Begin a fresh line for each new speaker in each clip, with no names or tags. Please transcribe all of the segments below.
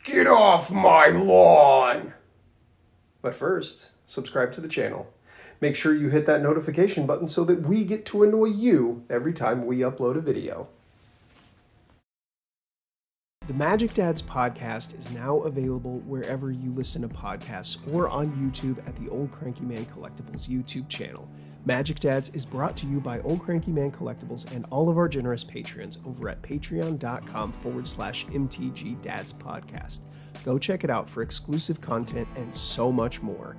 Get off my lawn! But first, subscribe to the channel. Make sure you hit that notification button so that we get to annoy you every time we upload a video. The Magic Dads podcast is now available wherever you listen to podcasts or on YouTube at the Old Cranky Man Collectibles YouTube channel. Magic Dads is brought to you by Old Cranky Man Collectibles and all of our generous patrons over at patreon.com/MtG Dads Podcast. Go check it out for exclusive content and so much more.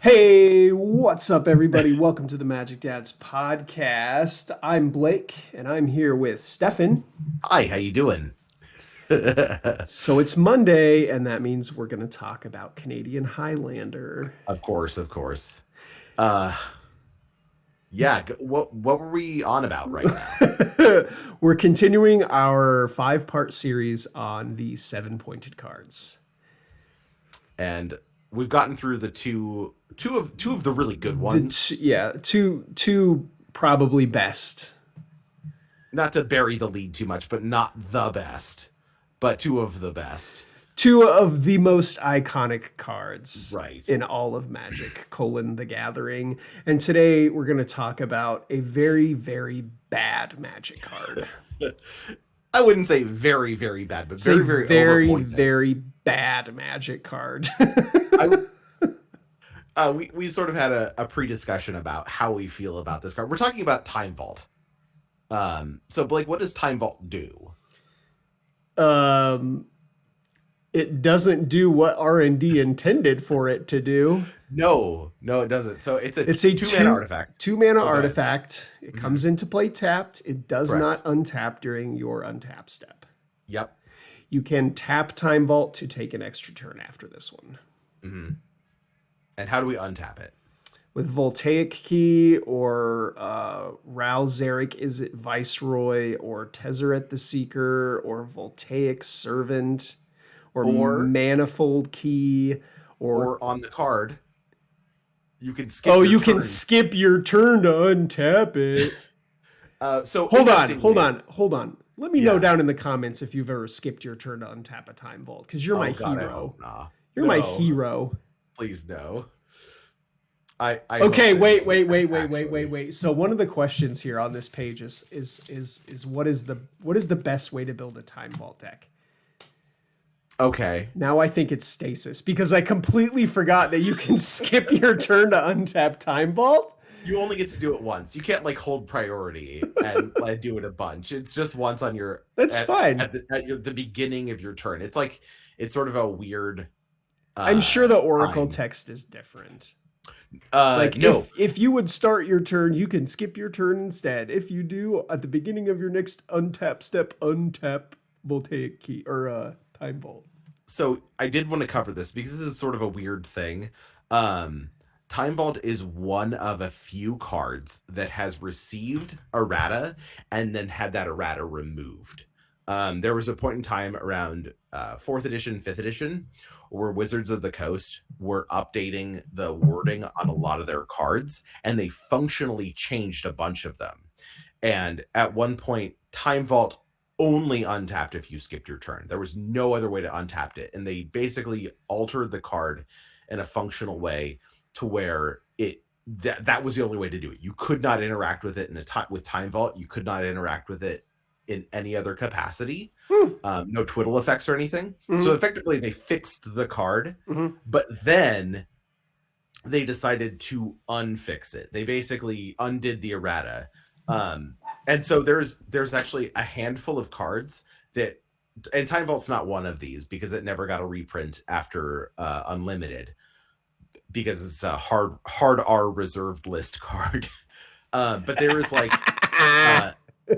Hey, what's up, everybody? Welcome to the Magic Dads podcast. I'm Blake, and I'm here with Stefan.
Hi, how you doing?
So it's Monday, and that means we're going to talk about Canadian Highlander.
Of course. Yeah, what were we on about right now?
We're continuing our 5-part series on the 7-pointed cards.
And we've gotten through the two of the really good ones.
Two probably best.
Not to bury the lead too much, but not the best, but two of the best.
Two of the most iconic cards
right
in all of Magic, the Gathering. And today we're going to talk about a very, very bad Magic card.
I wouldn't say very, very bad, but very
bad Magic card.
We sort of had a pre-discussion about how we feel about this card. We're talking about Time Vault. So Blake, what does Time Vault do?
It doesn't do what R&D intended for it to do.
No, it doesn't. So it's a 2-mana artifact.
2-mana artifact. It comes into play tapped. It does not untap during your untap step.
Yep.
You can tap Time Vault to take an extra turn after this one.
Mm-hmm. And how do we untap it?
With Voltaic Key or Ral Zarek, is it Viceroy, or Tezzeret the Seeker, or Voltaic Servant, or Manifold Key,
or on the card, you can skip.
You can skip your turn to untap it.
So
hold on. Let me know down in the comments if you've ever skipped your turn to untap a Time Vault, because you're my hero. You're my hero.
Please no.
Okay, wait. So one of the questions here on this page is what is the best way to build a Time Vault deck?
Okay.
Now I think it's Stasis, because I completely forgot that you can skip your turn to untap Time Vault.
You only get to do it once. You can't hold priority and do it a bunch. It's just once on your.
That's fine.
At the beginning of your turn. It's it's sort of a weird.
I'm sure the Oracle text is different.
No.
If you would start your turn, you can skip your turn instead. If you do, at the beginning of your next untap step, untap Voltaic Key or Time Vault.
So I did want to cover this because this is sort of a weird thing. Time Vault is one of a few cards that has received errata and then had that errata removed. There was a point in time around 4th edition, 5th edition, where Wizards of the Coast were updating the wording on a lot of their cards, and they functionally changed a bunch of them. And at one point, Time Vault only untapped if you skipped your turn. There was no other way to untap it. And they basically altered the card in a functional way to where that was the only way to do it. You could not interact with it with Time Vault. You could not interact with it in any other capacity. No twiddle effects or anything. Mm-hmm. So effectively they fixed the card, but then they decided to unfix it. They basically undid the errata. And so there's actually a handful of cards that, and Time Vault's not one of these because it never got a reprint after Unlimited, because it's a hard R reserved list card. But there is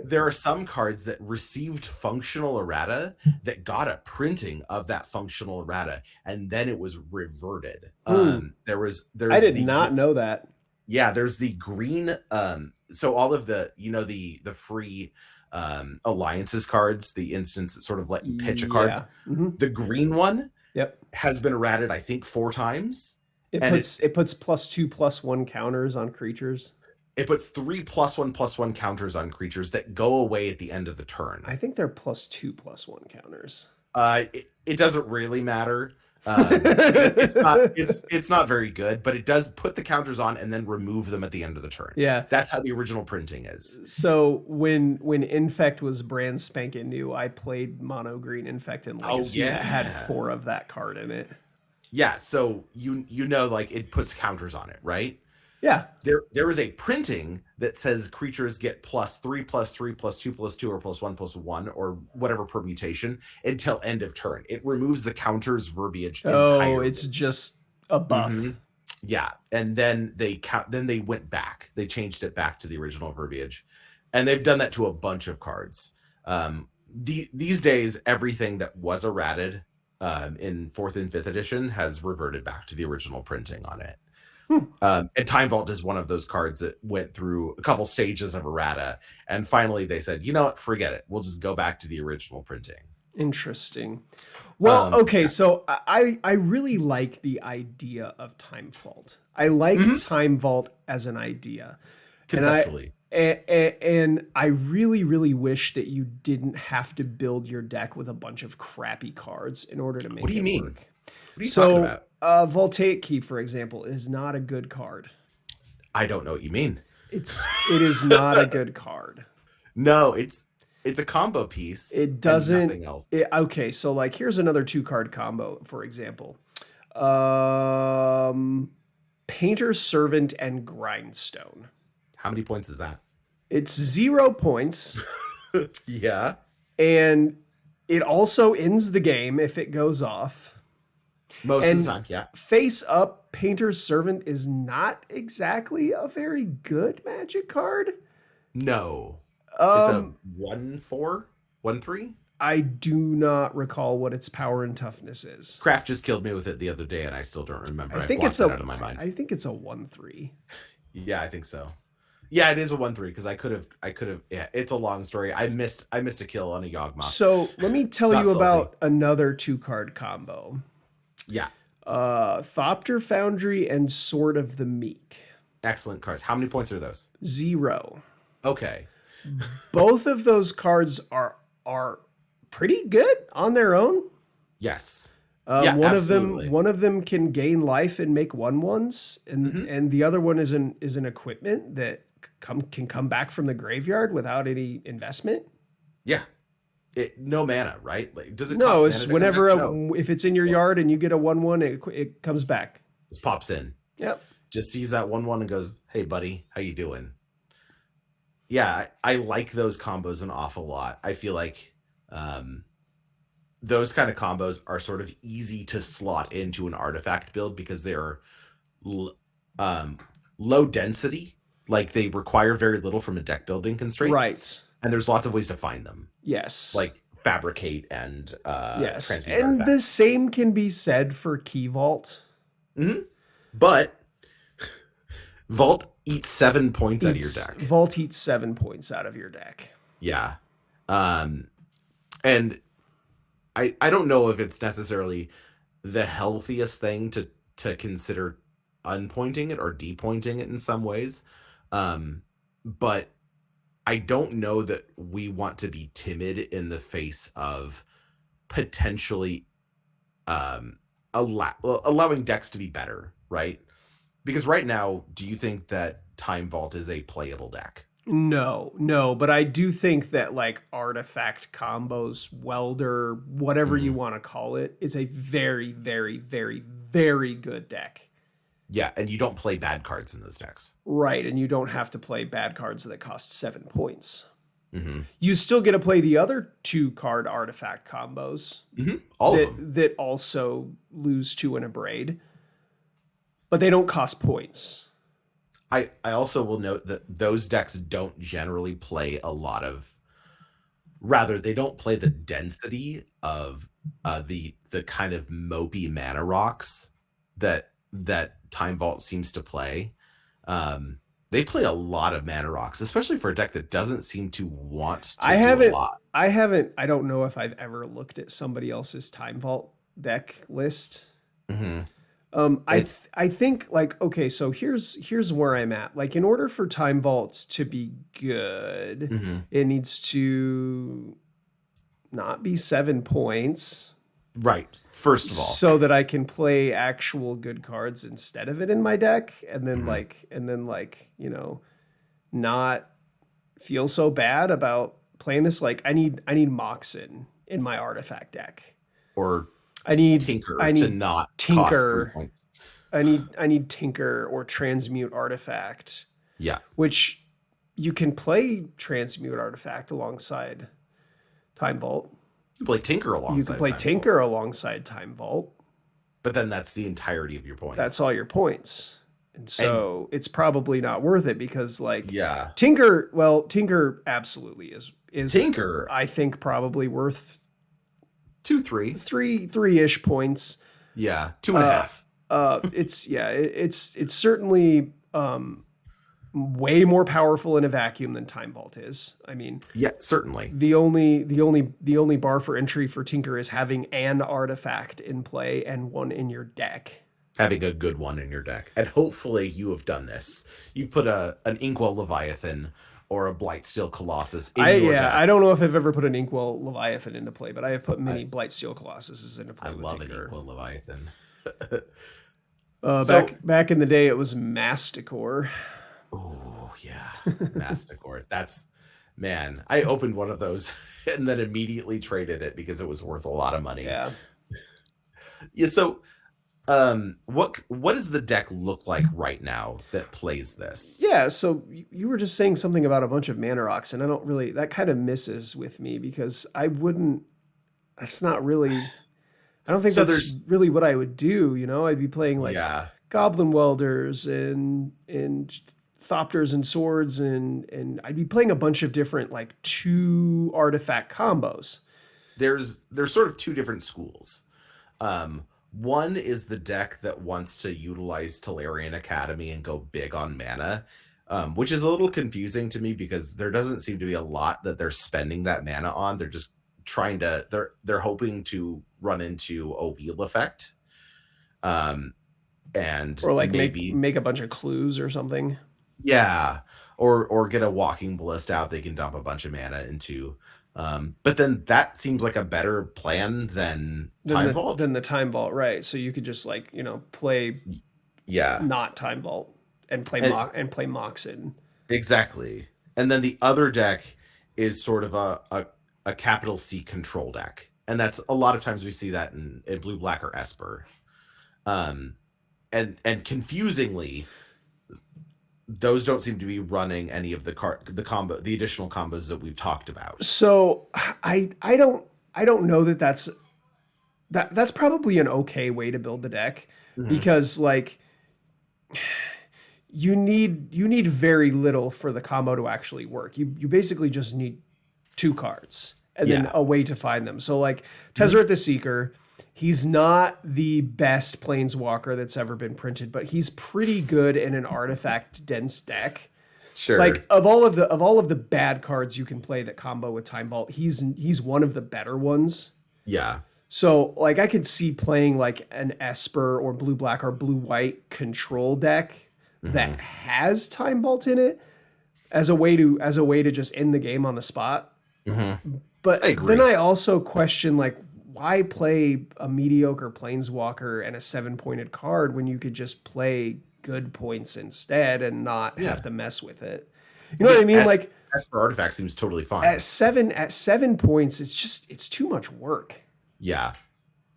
there are some cards that received functional errata that got a printing of that functional errata, and then it was reverted. I
did not know that.
Yeah, there's the green. So all of the, the free alliances cards, the instance that sort of let you pitch a card.
Yeah. Mm-hmm.
The green one
Yep.
has been errated, I think, 4 times.
It
And
puts +2/+1 counters on creatures.
it puts 3 +1/+1 counters on creatures that go away at the end of the turn.
I think they're +2/+1 counters.
It doesn't really matter. It's not very good, but it does put the counters on and then remove them at the end of the turn.
Yeah.
That's how the original printing is.
So when Infect was brand spanking new, I played mono green Infect and Legacy that had 4 of that card in it.
Yeah, so you know, like, it puts counters on it, right?
Yeah.
There is a printing that says creatures get +3/+3, +2/2, or +1/1, or whatever permutation until end of turn. It removes the counters verbiage entirely.
Oh, it's just a buff.
Mm-hmm. Yeah, and then they went back. They changed it back to the original verbiage, and they've done that to a bunch of cards. These days, everything that was errated in 4th and 5th edition has reverted back to the original printing on it. And Time Vault is one of those cards that went through a couple stages of errata, and finally they said, you know what, forget it. We'll just go back to the original printing.
Interesting. Well, okay, so I really like the idea of Time Vault. I like Time Vault as an idea.
Conceptually.
And I really, really wish that you didn't have to build your deck with a bunch of crappy cards in order to make it work.
What do you mean? What are you talking about?
Voltaic Key, for example, is not a good card.
I don't know what you mean.
It is not a good card.
No, it's a combo piece.
It doesn't.
Nothing else.
Okay, so like here's another 2-card combo, for example. Painter's Servant and Grindstone.
How many points is that?
It's 0 points.
Yeah.
And it also ends the game if it goes off.
Most of the time, yeah.
Face up, Painter's Servant is not exactly a very good Magic card.
No. It's a 1/4? 1/3?
I do not recall what its power and toughness is.
Kraft just killed me with it the other day, and I still don't remember.
I think it's out of my mind. I think it's a 1/3.
Yeah, I think so. Yeah, it is a 1/3 because I could have. Yeah, it's a long story. I missed a kill on a Yawgmoth.
So let me tell you about another 2-card combo.
Yeah.
Thopter Foundry and Sword of the Meek.
Excellent cards. How many points are those?
0.
Okay.
Both of those cards are pretty good on their own.
Yes.
Yeah, one of them can gain life and make 1/1s, and the other one is an equipment that can come back from the graveyard without any investment.
Yeah. No mana, right? Like, does it?
No, it's whenever if it's in your yard and you get a 1/1, it comes back.
Just pops in.
Yep.
Just sees that 1/1 and goes, "Hey, buddy, how you doing?" Yeah, I like those combos an awful lot. I feel like those kind of combos are sort of easy to slot into an artifact build because they're low density. Like, they require very little from a deck building constraint.
Right.
And there's lots of ways to find them.
Yes.
Like fabricate and
yes. And the same can be said for Key Vault.
But Vault eats 7 points out of your deck.
Vault eats 7 points out of your deck.
Yeah. And I don't know if it's necessarily the healthiest thing to consider unpointing it or depointing it in some ways. But I don't know that we want to be timid in the face of potentially allowing decks to be better, right? Because right now, do you think that Time Vault is a playable deck?
No, but I do think that like artifact combos, welder, whatever you want to call it, is a very, very, very, very good deck.
Yeah, and you don't play bad cards in those decks.
Right, and you don't have to play bad cards that cost 7 points. You still get to play the other 2-card artifact combos
All of them.
that also lose 2 in a braid, but they don't cost points.
I also will note that those decks don't generally play a lot of... Rather, they don't play the density of the kind of mopey mana rocks that Time Vault seems to play. They play a lot of mana rocks, especially for a deck that doesn't seem to want
I
to do a
haven't,
lot.
I don't know if I've ever looked at somebody else's Time Vault deck list.
Mm-hmm.
I think like, okay, so here's where I'm at. Like, in order for Time Vault to be good,
Mm-hmm.
it needs to not be 7 points,
Right. First of all.
so that I can play actual good cards instead of it in my deck, and then
Mm-hmm.
you know, not feel so bad about playing this. Like, I need Moxen in my artifact deck.
Or
I need
Tinker
I
to
need
not cost 3
Tinker.
points.
I need Tinker or Transmute Artifact,
Yeah.
which you can play Transmute Artifact alongside Time Vault.
You play Tinker
You can
alongside
play
Time
Tinker
Vault,
alongside Time Vault.
but then that's the entirety of your
That's
points.
all your points. And
And
so it's probably not worth it, because like
yeah,
Tinker absolutely is
Tinker
I think probably worth
2, 3.
three-ish points.
Yeah, 2.5.
It's certainly way more powerful in a vacuum than Time Vault is. I mean,
Yeah, certainly.
the only bar for entry for Tinker is having an artifact in play and one in your deck.
Having a good one in your deck, and hopefully you have done this. You've put an Inkwell Leviathan or a Blightsteel Colossus in your deck.
I don't know if I've ever put an Inkwell Leviathan into play, but I have put many
I,
Blightsteel Colossuses into play
I
with
love an
Tinker.
Inkwell Leviathan. So,
Back in the day, it was Masticore.
oh yeah, Masticore. That's, man. I opened one of those and then immediately traded it because it was worth a lot of money.
Yeah.
Yeah. So, what does the deck look like right now that plays this?
Yeah, so you were just saying something about a bunch of mana rocks, and I don't really, that kind of misses with me, because that's not really, I don't think
So
that's really what I would do. I'd be playing like
yeah,
Goblin Welders and Thopters and Swords, and I'd be playing a bunch of different like 2 artifact combos.
there's sort of two different schools. One is the deck that wants to utilize Tolarian Academy and go big on mana, which is a little confusing to me because there doesn't seem to be a lot that they're spending that mana on. They're just they're hoping to run into a wheel effect, and
Or like
maybe
make a bunch of clues or something.
yeah, or get a Walking Ballista out they can dump a bunch of mana into. But then that seems like a better plan than Time Vault.
Than the Time Vault, right? So you could just like, play
Yeah,
not Time Vault and play play Moxen.
exactly. And then the other deck is sort of a capital C control deck. And that's a lot of times we see that in blue, black, or Esper. And confusingly, those don't seem to be running any of the additional combos that we've talked about.
So I don't know that's probably an okay way to build the deck,
Mhm.
because like you need very little for the combo to actually work. You basically just need 2 cards and then
Yeah.
a way to find them. So like Tezzeret the Seeker, he's not the best planeswalker that's ever been printed, but he's pretty good in an artifact dense deck.
Sure.
Like, of all of the bad cards you can play that combo with Time Vault, he's one of the better ones.
Yeah.
So like I could see playing like an Esper or blue black or blue white control deck that has Time Vault in it as a way to just end the game on the spot. But
I agree.
then I also question, like, why play a mediocre planeswalker and a 7-pointed card when you could just play good points instead and not have to mess with it? You know what I mean? Like,
Esper Artifact seems totally fine.
at 7 points, it's too much work.
Yeah.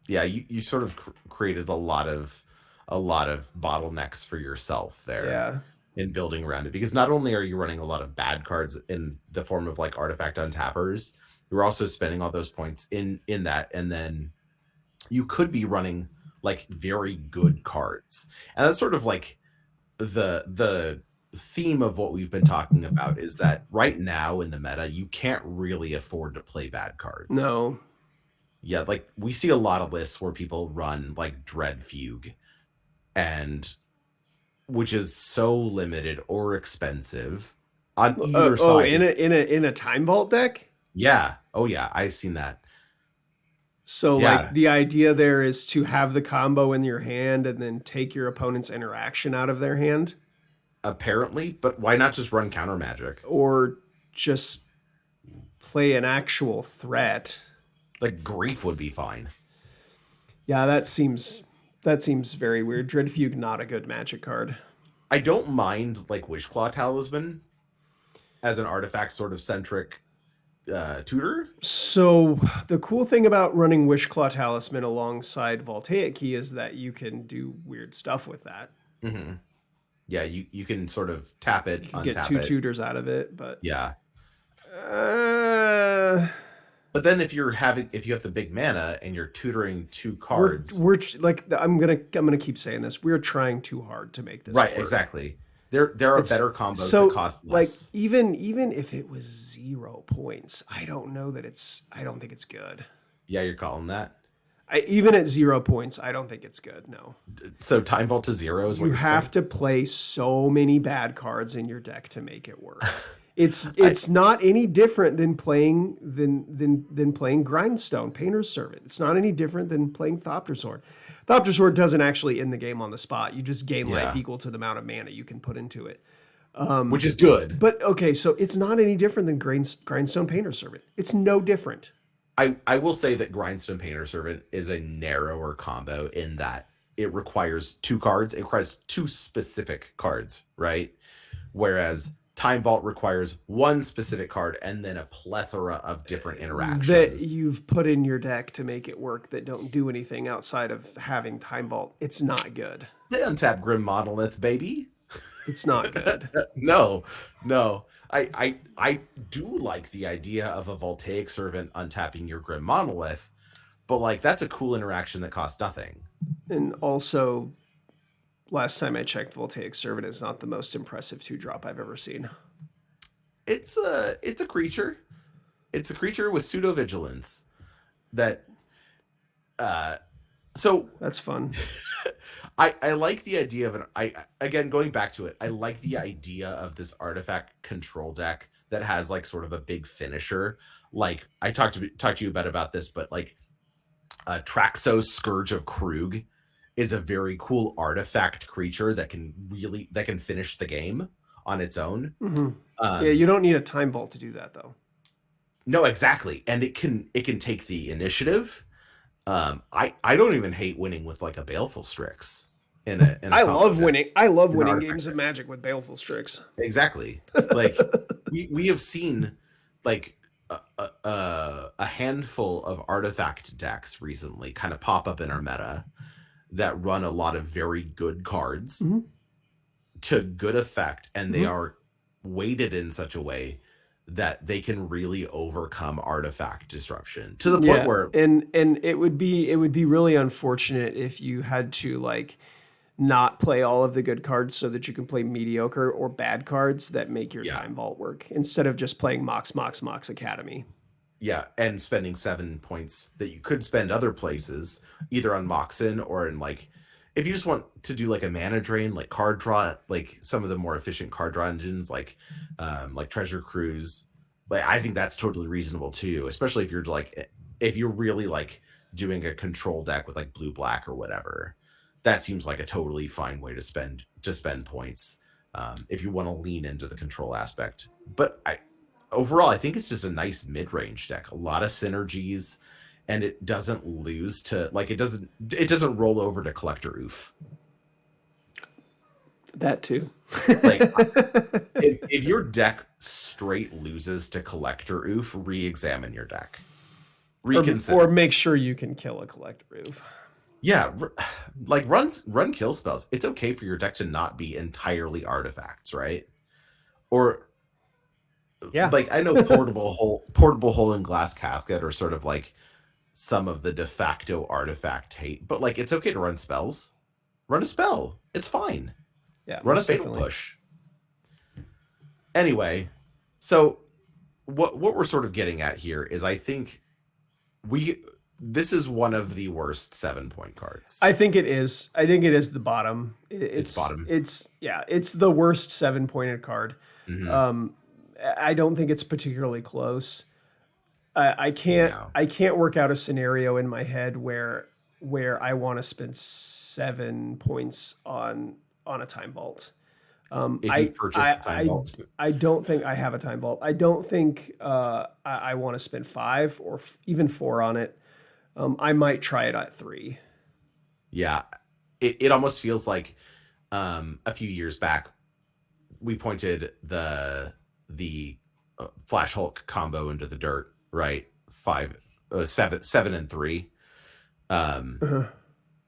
Yeah, you sort of created a lot of bottlenecks for yourself there.
Yeah.
In building around it, because not only are you running a lot of bad cards in the form of like artifact untappers, you're also spending all those points in that, and then you could be running like very good cards. And that's sort of like the theme of what we've been talking about, is that right now in the meta you can't really afford to play bad cards.
No.
Yeah, like we see a lot of lists where people run like Dread Fugue, and which is so limited or expensive on either
Oh,
side.
in a time vault deck.
Yeah. Oh yeah, I've seen that.
So like
Yeah,
the idea there is to have the combo in your hand and then take your opponent's interaction out of their hand,
apparently, but why not just run counter magic?
or just play an actual threat.
Like grief would be fine.
Yeah, that seems very weird. Dreadfugue, not a good Magic card.
I don't mind like Wishclaw Talisman as an artifact sort of centric tutor.
So the cool thing about running Wishclaw Talisman alongside Voltaic Key is that you can do weird stuff with that.
Hmm. Yeah, you can sort of tap
You
it,
can get
untap
two
it.
tutors out of it, but
Yeah.
uh,
But then if you have the big mana and you're tutoring two cards,
we're like I'm gonna keep saying this. We're trying too hard to make this
right,
work.
exactly. There are
It's
better combos that
so
cost
like
less.
even if it was 0 points, I don't know that I don't think it's good.
Yeah, you're calling that.
Even at 0 points, I don't think it's good. No,
So time vault to 0 is what
you
you're
have
saying?
to play so many bad cards in your deck to make it work. It's
I
it's not any different than playing Grindstone, Painter's Servant. It's not any different than playing Thopter Sword. Thopter Sword doesn't actually end the game on the spot. You just gain life
Yeah,
equal to the amount of mana you can put into it.
which is good.
But okay, so it's not any different than Grindstone Painter's Servant. It's no different.
I will say that Grindstone Painter Servant is a narrower combo in that it requires two cards. It requires two specific cards, right? Whereas Time Vault requires one specific card and then a plethora of different
That
interactions.
you've put in your deck to make it work that don't do anything outside of having Time Vault. It's not good.
They untap Grim Monolith, baby.
It's not good.
No, no. I do like the idea of a Voltaic Servant untapping your Grim Monolith, but like that's a cool interaction that costs nothing.
And also, last time I checked, Voltaic Servant is not the most impressive 2-drop I've ever seen.
It's a creature. It's a creature with pseudo vigilance that uh so
That's fun.
I like the idea of I again going back to it, I like the idea of this artifact control deck that has like sort of a big finisher. Like I talked to you about this, but like Traxos Scourge of Krug is a very cool artifact creature that can finish the game on its own.
Hmm. Yeah,
Um
you don't need a Time Vault to do that, though.
no, exactly. And it can take the initiative. I don't even hate winning with like a Baleful Strix in a
I
combo
love
deck.
winning. I love
An
winning
artifact
games of
deck.
Magic with Baleful Strix.
Exactly. Like we have seen like a handful of artifact decks recently kind of pop up in our meta that run a lot of very good cards
Hmm.
to good effect, and they
Hmm.
are weighted in such a way that they can really overcome artifact disruption to the point
Yeah,
where
and it would be really unfortunate if you had to like not play all of the good cards so that you can play mediocre or bad cards that make your
yeah,
Time Vault work instead of just playing Mox Academy.
yeah, and spending 7 points that you could spend other places, either on Moxen or in like if you just want to do like a mana drain, like card draw, like some of the more efficient card draw engines, like Treasure Cruise, like I think that's totally reasonable too, especially if you're really like doing a control deck with like blue black or whatever. That seems like a totally fine way to spend points if you want to lean into the control aspect. But overall, I think it's just a nice mid-range deck. A lot of synergies, and it doesn't lose to like it doesn't roll over to collector oof.
That too.
Like if your deck straight loses to collector oof, re-examine your deck.
Or
Reconsider.
make sure you can kill a Collector Roof.
Yeah, like run kill spells. It's okay for your deck to not be entirely artifacts, right? Or
Yeah.
like I know portable hole and glass casket are sort of like some of the de facto artifact hate, but like it's okay to run spells. Run a spell. It's fine.
Yeah,
Run a
most
fatal
definitely.
push. Anyway, so what we're sort of getting at here is I think we this is one of the worst 7-point cards.
I think it is. I think it is the bottom.
It's bottom.
It's the worst 7-pointed card.
Mm-hmm.
I don't think it's particularly close. I can't work out a scenario in my head where I want to spend 7 points on a time vault.
If you purchase a time vault,
I don't think I have a time vault. I don't think I want to spend 5 or even 4 on it. I might try it at 3.
Yeah, it almost feels like a few years back we pointed the Flash Hulk combo into the dirt, right? 7 and 3. And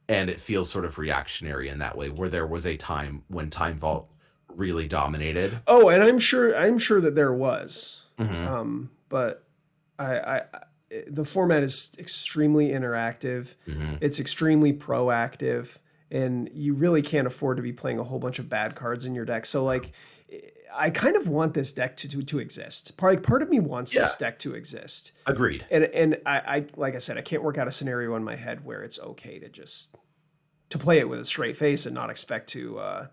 it feels sort of reactionary in that way, where there was a time when Time Vault really dominated.
Oh, and I'm sure that there was.
Mm-hmm.
But the format is extremely interactive.
Mm-hmm.
It's extremely proactive, and you really can't afford to be playing a whole bunch of bad cards in your deck. So like, I kind of want this deck to exist. Part of me wants this deck to exist.
Agreed.
And I like I said, I can't work out a scenario in my head where it's okay to play it with a straight face and not expect to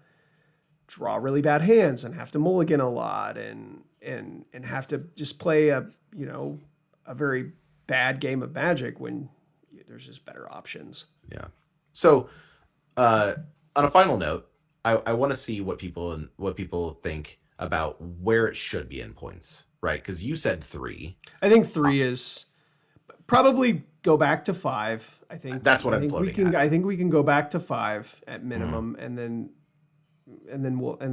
draw really bad hands and have to mulligan a lot and have to just play a very bad game of Magic when there's just better options.
Yeah. So, on a final note, I want to see what people think about where it should be in points, right? Because you said 3.
I think 3 is probably go back to 5. I think
that's what I'm floating at.
I think we can go back to 5 at minimum, and then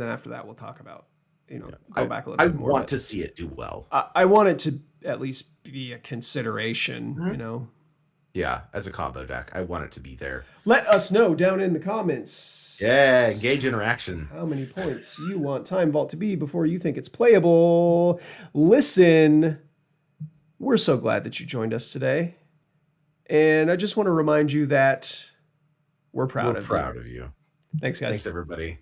after that we'll talk about go back a little bit more.
I want to see it do well.
I want it to at least be a consideration,
Yeah, as a combo deck, I want it to be there.
Let us know down in the comments.
Yeah, engage interaction.
How many points you want Time Vault to be before you think it's playable. Listen, we're so glad that you joined us today. And I just want to remind you that we're proud of you.
We're proud of you.
Thanks, guys.
Thanks, everybody.